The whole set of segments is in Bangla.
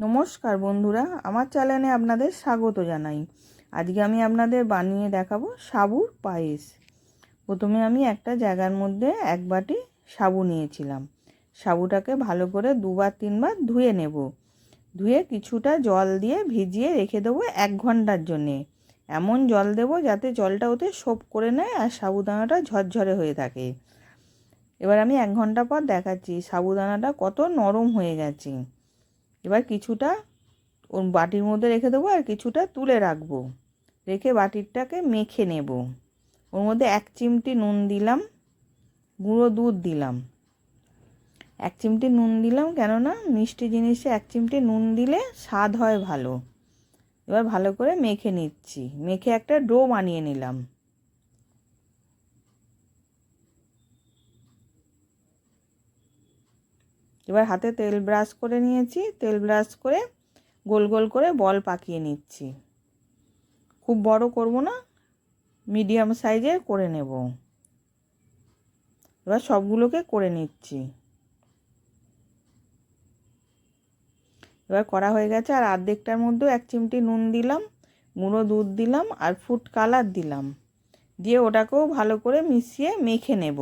নমস্কার বন্ধুরা, আমার চ্যানেলে আপনাদের স্বাগত জানাই। আজকে আমি আপনাদের বানিয়ে দেখাবো সাবুর পায়েস। প্রথমে আমি একটা জায়গার মধ্যে এক বাটি সাবু নিয়েছিলাম। সাবুটাকে ভালো করে দুবার তিনবার ধুয়ে নেব। ধুয়ে কিছুটা জল দিয়ে ভিজিয়ে রেখে দেবো 1 ঘন্টার জন্যে। এমন জল দেব যাতে জলটা ওতে সোপ করে নেয় আর সাবুদানাটা ঝরঝরে হয়ে থাকে। এবার আমি 1 ঘন্টা পর দেখাচ্ছি সাবুদানাটা কত নরম হয়ে গেছে। এবার কিছুটা ওর বাটির মধ্যে রেখে দেবো আর কিছুটা তুলে রাখবো। রেখে বাটিরটাকে মেখে নেব। ওর মধ্যে 1 চিমটি নুন দিলাম, গুঁড়ো দুধ দিলাম। 1 চিমটি নুন দিলাম, কেননা মিষ্টি জিনিসে 1 চিমটি নুন দিলে স্বাদ হয় ভালো। এবার ভালো করে মেখে নিচ্ছি। মেখে একটা ডো বানিয়ে নিলাম। এবার হাতে তেল ব্রাশ করে নিয়েছি। তেল ব্রাশ করে গোল গোল করে বল পাকিয়ে নিচ্ছি। খুব বড় করব না, মিডিয়াম সাইজের করে নেব। এবার সবগুলোকে করে নিচ্ছি। এবার করা হয়ে গেছে। আর অর্ধেকটার মধ্যে 1 চিমটি নুন দিলাম, গুঁড়ো দুধ দিলাম আর ফুড কালার দিলাম। দিয়ে ওটাকেও ভালো করে মিশিয়ে মেখে নেব।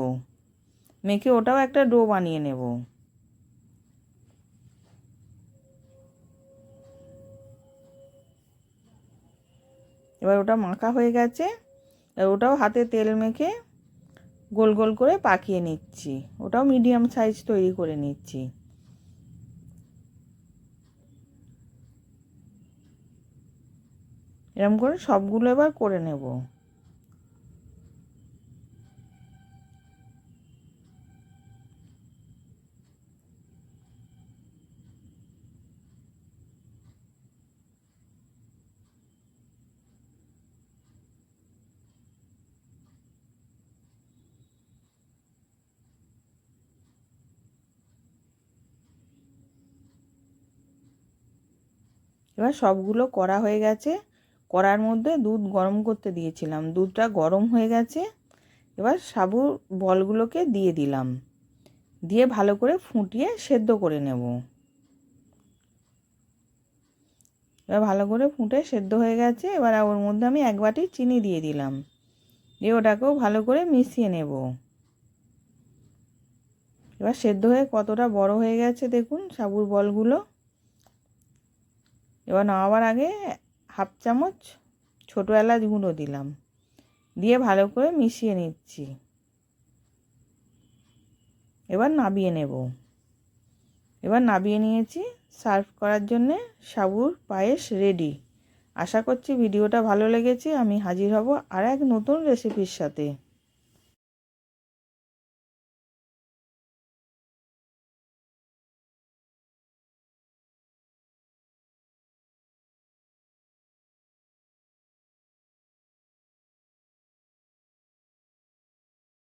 মেখে ওটাও একটা ডো বানিয়ে নেব। এবার ওটা মাখা হয়ে গেছে। ওটাও হাতে তেল মেখে গোল গোল করে পাকিয়ে নিচ্ছি। ওটাও মিডিয়াম সাইজ তৈরি করে নিচ্ছি। এরকম করে সবগুলো এবার করে নেব। এবার সবগুলো করা হয়ে গেছে। কড়ার মধ্যে দুধ গরম করতে দিয়েছিলাম। দুধটা গরম হয়ে গেছে। এবার সাবুর বলগুলোকে দিয়ে দিলাম। দিয়ে ভালো করে ফুটিয়ে সেদ্ধ করে নেব। এবার ভালো করে ফুটে সেদ্ধ হয়ে গেছে। এবার ওর মধ্যে আমি 1 বাটি চিনি দিয়ে দিলাম। দিয়ে ওটাকেও ভালো করে মিশিয়ে নেব। এবার সেদ্ধ হয়ে কতটা বড় হয়ে গেছে দেখুন সাবুর বলগুলো। এবার নামাবার আগে 1/2 চামচ ছোটো এলাচ গুঁড়ো দিলাম। দিয়ে ভালো করে মিশিয়ে নিচ্ছি। এবার নামিয়ে নেব। এবার নামিয়ে নিয়েছি। সার্ভ করার জন্যে সাবুর পায়েস রেডি। আশা করছি ভিডিওটা ভালো লেগেছে। আমি হাজির হব আর এক নতুন রেসিপির সাথে।